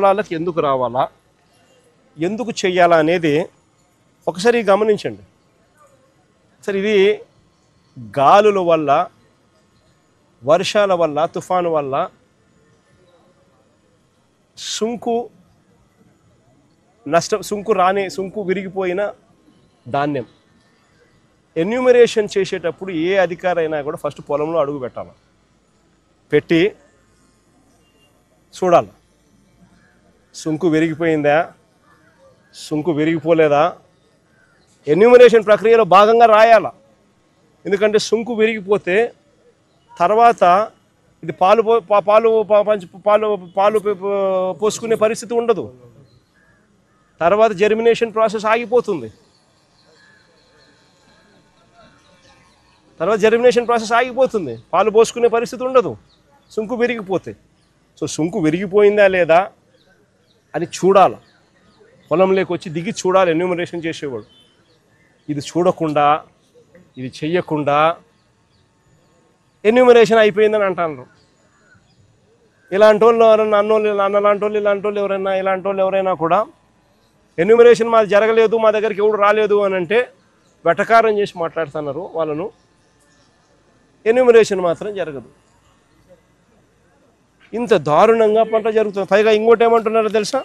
పొలాలకు ఎందుకు రావాలా, ఎందుకు చెయ్యాలా అనేది ఒకసారి గమనించండి. సరే, ఇది గాలుల వల్ల, వర్షాల వల్ల, తుఫాను వల్ల సుంకు విరిగిపోయిన ధాన్యం ఎన్యూమరేషన్ చేసేటప్పుడు ఏ అధికారైనా కూడా ఫస్ట్ పొలంలో అడుగు పెట్టాలి, పెట్టి చూడాలి. సుంకు విరిగిపోయిందా, సుంకు విరిగిపోలేదా, ఎన్యూమరేషన్ ప్రక్రియలో భాగంగా రాయాల. ఎందుకంటే సుంకు విరిగిపోతే తర్వాత ఇది పాలు పోసుకునే పరిస్థితి ఉండదు. తర్వాత జర్మినేషన్ ప్రాసెస్ ఆగిపోతుంది. పాలు పోసుకునే పరిస్థితి ఉండదు సుంకు విరిగిపోతే. సో సుంకు విరిగిపోయిందా లేదా అని చూడాలి. పొలంలోకి వచ్చి దిగి చూడాలి ఎన్యూమరేషన్ చేసేవాడు. ఇది చూడకుండా, ఇది చెయ్యకుండా ఎన్యూమరేషన్ అయిపోయిందని అంటారు. ఇలాంటి వాళ్ళు ఎవరైనా ఇలాంటి వాళ్ళు ఎవరైనా కూడా ఎన్యూమరేషన్ మాది జరగలేదు, మా దగ్గరికి ఎవడు రాలేదు అని అంటే వెటకారం చేసి మాట్లాడుతున్నారు వాళ్ళను. ఎన్యూమరేషన్ మాత్రం జరగదు. ఇంత దారుణంగా పంట జరుగుతుంది. పైగా ఇంకోటి ఏమంటున్నారో తెలుసా,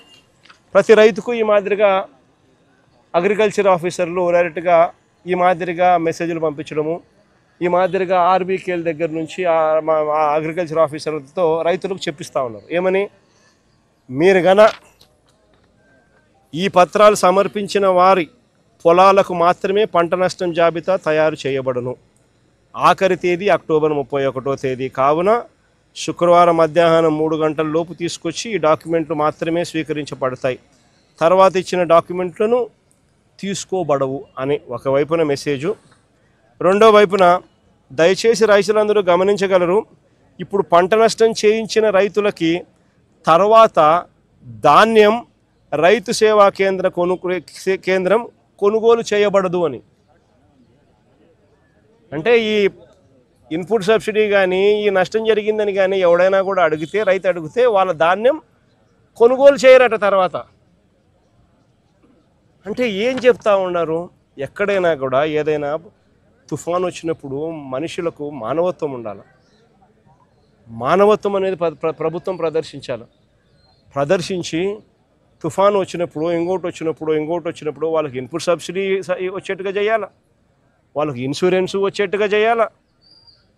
ప్రతి రైతుకు ఈ మాదిరిగా అగ్రికల్చర్ ఆఫీసర్లు డైరెక్ట్గా ఈ మాదిరిగా మెసేజ్లు పంపించడము, ఈ మాదిరిగా ఆర్బీకేల దగ్గర నుంచి అగ్రికల్చర్ ఆఫీసర్లతో రైతులకు చెప్పిస్తూ ఉన్నారు. ఏమని, మీరు గన ఈ పత్రాలు సమర్పించిన వారి పొలాలకు మాత్రమే పంట నష్టం జాబితా తయారు చేయబడును. ఆఖరి తేదీ అక్టోబర్ 31వ తేదీ కావున శుక్రవారం మధ్యాహ్నం 3 గంటల లోపు తీసుకొచ్చి ఈ డాక్యుమెంట్లు మాత్రమే స్వీకరించబడతాయి. తర్వాత ఇచ్చిన డాక్యుమెంట్లను తీసుకోబడవు అని ఒకవైపున మెసేజు. రెండో వైపున, దయచేసి రైతులందరూ గమనించగలరు, ఇప్పుడు పంట నష్టం చేయించిన రైతులకి తర్వాత ధాన్యం రైతు సేవా కేంద్రం కొనుగోలు చేయబడదు అని. అంటే ఈ ఇన్పుట్ సబ్సిడీ కానీ, ఈ నష్టం జరిగిందని కానీ ఎవడైనా కూడా రైతు అడిగితే వాళ్ళ ధాన్యం కొనుగోలు చేయరట తర్వాత. అంటే ఏం చెప్తా ఉన్నారు, ఎక్కడైనా కూడా ఏదైనా తుఫాను వచ్చినప్పుడు మనుషులకు మానవత్వం ఉండాలి. మానవత్వం అనేది ప్రభుత్వం ప్రదర్శించి తుఫాను వచ్చినప్పుడు, ఇంకోటి వచ్చినప్పుడు వాళ్ళకి ఇన్పుట్ సబ్సిడీ వచ్చేట్టుగా చేయాలి, వాళ్ళకి ఇన్సూరెన్స్ వచ్చేట్టుగా చేయాలి.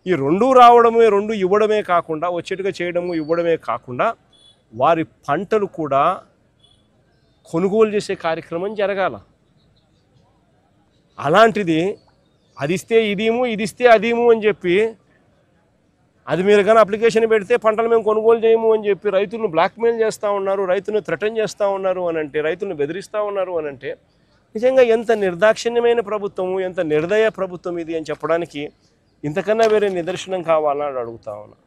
ఈ రెండు రావడమే, రెండు ఇవ్వడమే కాకుండా, వచ్చేట్టుగా చేయడము ఇవ్వడమే కాకుండా వారి పంటలు కూడా కొనుగోలు చేసే కార్యక్రమం జరగాల. అలాంటిది అది ఇస్తే ఇదేమో, ఇది ఇస్తే అదేమో అని చెప్పి, అది మీరు కానీ అప్లికేషన్ పెడితే పంటలు మేము కొనుగోలు చేయము అని చెప్పి రైతులను బ్లాక్మెయిల్ చేస్తూ ఉన్నారు, రైతులను థ్రెటన్ చేస్తూ ఉన్నారు అని అంటే, రైతులను బెదిరిస్తూ ఉన్నారు అని అంటే, నిజంగా ఎంత నిర్దాక్షిణ్యమైన ప్రభుత్వము, ఎంత నిర్దయ ప్రభుత్వం ఇది అని చెప్పడానికి ఇంతకన్నా వేరే నిదర్శనం కావాలని అడుగుతా ఉన్నా.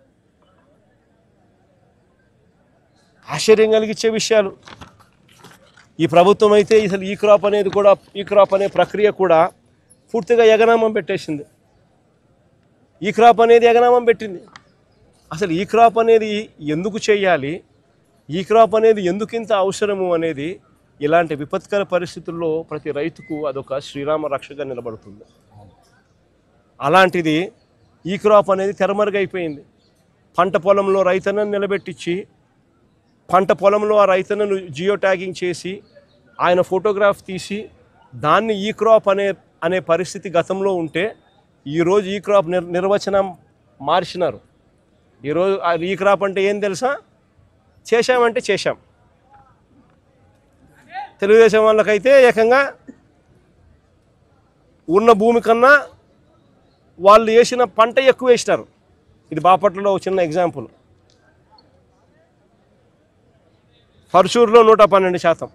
ఆశ్చర్యం కలిగించే విషయాలు. ఈ ప్రభుత్వం అయితే అసలు ఈ క్రాప్ అనే ప్రక్రియ కూడా పూర్తిగా ఎగనామం పెట్టేసింది. ఈ క్రాప్ అనేది ఎగనామం పెట్టింది. అసలు ఈ క్రాప్ అనేది ఎందుకు చేయాలి, ఈ క్రాప్ అనేది ఎందుకు ఇంత అవసరము అనేది ఇలాంటి విపత్కర పరిస్థితుల్లో ప్రతి రైతుకు అదొక శ్రీరామ రక్షగా నిలబడుతుంది. అలాంటిది ఈ క్రాప్ అనేది తెరమరుగైపోయింది. పంట పొలంలో రైతన్నను నిలబెట్టించి, పంట పొలంలో ఆ రైతన్నను జియో ట్యాగింగ్ చేసి, ఆయన ఫోటోగ్రాఫ్ తీసి దాన్ని ఈ క్రాప్ అనే పరిస్థితి గతంలో ఉంటే, ఈరోజు ఈ క్రాప్ నిర్వచనం మార్చినారు. ఈరోజు ఈ క్రాప్ అంటే ఏం తెలుసా, చేశామంటే చేశాం. తెలుగుదేశం వాళ్ళకైతే ఏకంగా ఉన్న భూమి కన్నా వాళ్ళు వేసిన పంట ఎక్కువ వేసినారు. ఇది బాపట్లలో ఒక చిన్న ఎగ్జాంపుల్. పర్చూరులో 112%,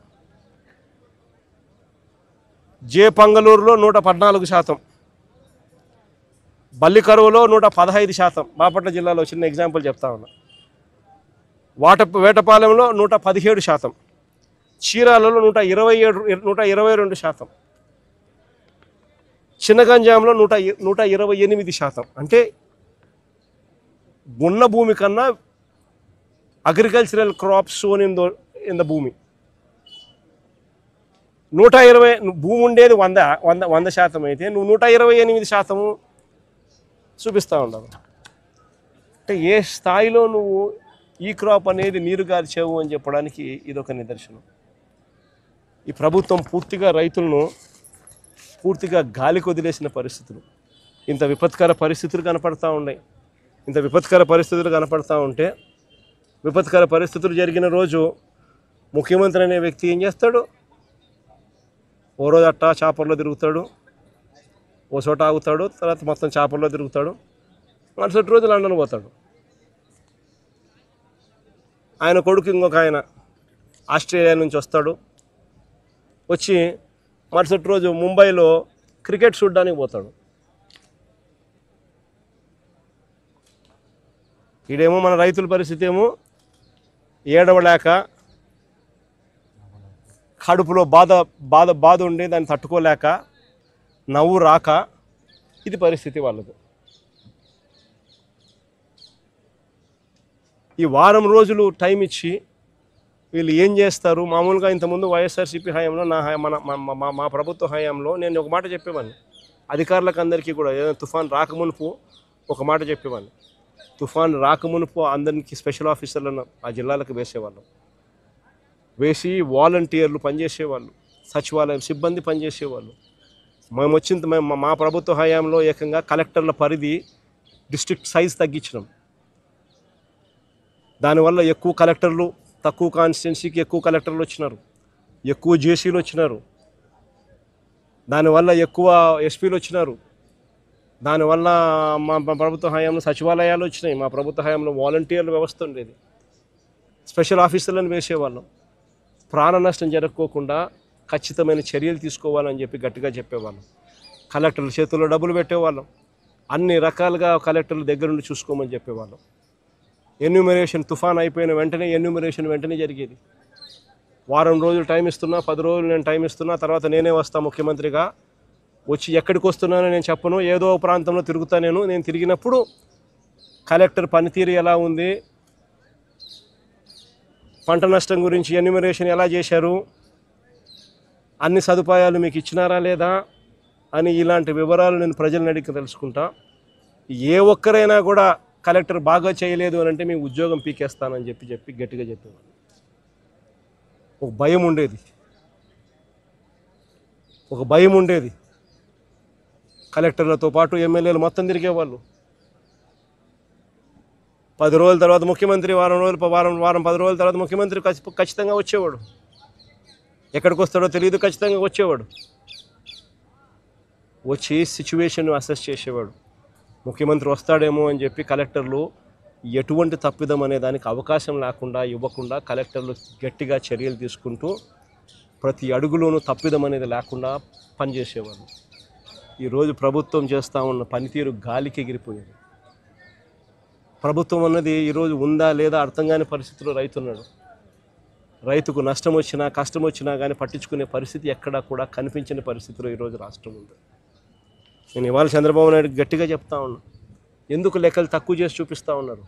పంగలూరులో 114%, బల్లికరువులో 115%. బాపట్ల జిల్లాలో చిన్న ఎగ్జాంపుల్ చెప్తా ఉన్నా. వేటపాలెంలో 117%, చీరాలలో 122%, చిన్నగంజాంలో 128%. అంటే ఉన్న భూమి కన్నా agricultural crops sown in in the భూమి. 120 భూమి ఉండేది 100% అయితే నువ్వు 128% చూపిస్తూ ఉండవు. అంటే ఏ స్థాయిలో నువ్వు ఈ క్రాప్ అనేది నీరు గార్చావు అని చెప్పడానికి ఇదొక నిదర్శనం. ఈ ప్రభుత్వం పూర్తిగా రైతులను పూర్తిగా గాలికి వదిలేసిన పరిస్థితులు, ఇంత విపత్కర పరిస్థితులు కనపడతా ఉన్నాయి. ఇంత విపత్కర పరిస్థితులు కనపడతా ఉంటే, విపత్కర పరిస్థితులు జరిగిన రోజు ముఖ్యమంత్రి అనే వ్యక్తి ఏం చేస్తాడు? ఓ రోజు అట్టా చేపల్లో తిరుగుతాడు, ఓ చోట ఆగుతాడు, తర్వాత మొత్తం చేపల్లో తిరుగుతాడు, మరుసటి రోజు లండన్ పోతాడు. ఆయన కొడుకు ఇంకొక ఆయన ఆస్ట్రేలియా నుంచి వస్తాడు, వచ్చి మరుసటి రోజు ముంబైలో క్రికెట్ చూడడానికి పోతాడు. ఈడేమో మన రైతుల పరిస్థితి ఏమో ఏడవలేక, కడుపులో బాధ ఉండి దాన్ని తట్టుకోలేక, నవ్వు రాక, ఇది పరిస్థితి వాళ్ళది. ఈ వారం రోజులు టైం ఇచ్చి వీళ్ళు ఏం చేస్తారు? మామూలుగా ఇంతకుముందు వైఎస్ఆర్సీపీ హయాంలో మా ప్రభుత్వ హయాంలో నేను ఒక మాట చెప్పేవాడిని అధికారులకు అందరికీ కూడా. ఏదైనా తుఫాన్ రాకమునుపు ఒక మాట చెప్పేవాడిని, తుఫాన్ రాకమునుపు అందరికీ స్పెషల్ ఆఫీసర్లను ఆ జిల్లాలకు వేసేవాళ్ళం, వేసి వాలంటీర్లు పనిచేసేవాళ్ళు, సచివాలయం సిబ్బంది పనిచేసేవాళ్ళు. మా ప్రభుత్వ హయాంలో ఏకంగా కలెక్టర్ల పరిధి డిస్ట్రిక్ట్ సైజ్ తగ్గించినాం. దానివల్ల ఎక్కువ కలెక్టర్లు, తక్కువ కాన్స్టిట్యున్సీకి ఎక్కువ కలెక్టర్లు వచ్చినారు, ఎక్కువ జేసీలు వచ్చినారు, దానివల్ల ఎక్కువ ఎస్పీలు వచ్చినారు, దానివల్ల మా ప్రభుత్వ హయాంలో సచివాలయాలు వచ్చినాయి. మా ప్రభుత్వ హయాంలో వాలంటీర్ల వ్యవస్థ ఉండేది, స్పెషల్ ఆఫీసర్లను వేసేవాళ్ళం. ప్రాణ నష్టం జరగకోకుండా ఖచ్చితమైన చర్యలు తీసుకోవాలని చెప్పి గట్టిగా చెప్పేవాళ్ళం. కలెక్టర్ల చేతుల్లో డబ్బులు పెట్టేవాళ్ళం, అన్ని రకాలుగా కలెక్టర్ల దగ్గర నుండి చూసుకోమని చెప్పేవాళ్ళం. ఎన్యూమరేషన్ తుఫాన్ అయిపోయిన వెంటనే ఎన్యూమరేషన్ వెంటనే జరిగేది. వారం రోజులు టైం ఇస్తున్నా, 10 రోజులు నేను టైం ఇస్తున్నా, తర్వాత నేనే వస్తా ముఖ్యమంత్రిగా. వచ్చి ఎక్కడికి వస్తున్నానో నేను చెప్పను, ఏదో ప్రాంతంలో తిరుగుతా. నేను తిరిగినప్పుడు కలెక్టర్ పనితీరు ఎలా ఉంది, పంట నష్టం గురించి ఎన్యూమరేషన్ ఎలా చేశారు, అన్ని సదుపాయాలు మీకు ఇచ్చినారా లేదా అని ఇలాంటి వివరాలు నేను ప్రజలను అడిగి తెలుసుకుంటా. ఏ ఒక్కరైనా కూడా కలెక్టర్ బాగా చేయలేదు అని అంటే మీ ఉద్యోగం పీకేస్తానని చెప్పి గట్టిగా చెప్పేవాళ్ళు. ఒక భయం ఉండేది. కలెక్టర్లతో పాటు ఎమ్మెల్యేలు మొత్తం తిరిగేవాళ్ళు. 10 రోజుల తర్వాత ముఖ్యమంత్రి, వారం 10 రోజుల తర్వాత ముఖ్యమంత్రి ఖచ్చితంగా వచ్చేవాడు. ఎక్కడికి వస్తాడో తెలియదు, ఖచ్చితంగా వచ్చేవాడు. వచ్చి సిచ్యువేషన్ అసెస్ చేసేవాడు. ముఖ్యమంత్రి వస్తాడేమో అని చెప్పి కలెక్టర్లు ఎటువంటి తప్పిదం అనే దానికి అవకాశం లేకుండా ఇవ్వకుండా కలెక్టర్లు గట్టిగా చర్యలు తీసుకుంటూ ప్రతి అడుగులోనూ తప్పిదం అనేది లేకుండా పనిచేసేవాళ్ళు. ఈరోజు ప్రభుత్వం చేస్తూ ఉన్న పనితీరు గాలికి ఎగిరిపోయేది. ప్రభుత్వం అన్నది ఈరోజు ఉందా లేదా అర్థం కాని పరిస్థితిలో రైతున్నాడు. రైతుకు నష్టం వచ్చినా కష్టం వచ్చినా కానీ పట్టించుకునే పరిస్థితి ఎక్కడా కూడా కనిపించని పరిస్థితిలో ఈరోజు రాష్ట్రం ఉంది. నేను ఇవాళ చంద్రబాబు నాయుడు గట్టిగా చెప్తా ఉన్నా, ఎందుకు లెక్కలు తక్కువ చేసి చూపిస్తూ ఉన్నారు?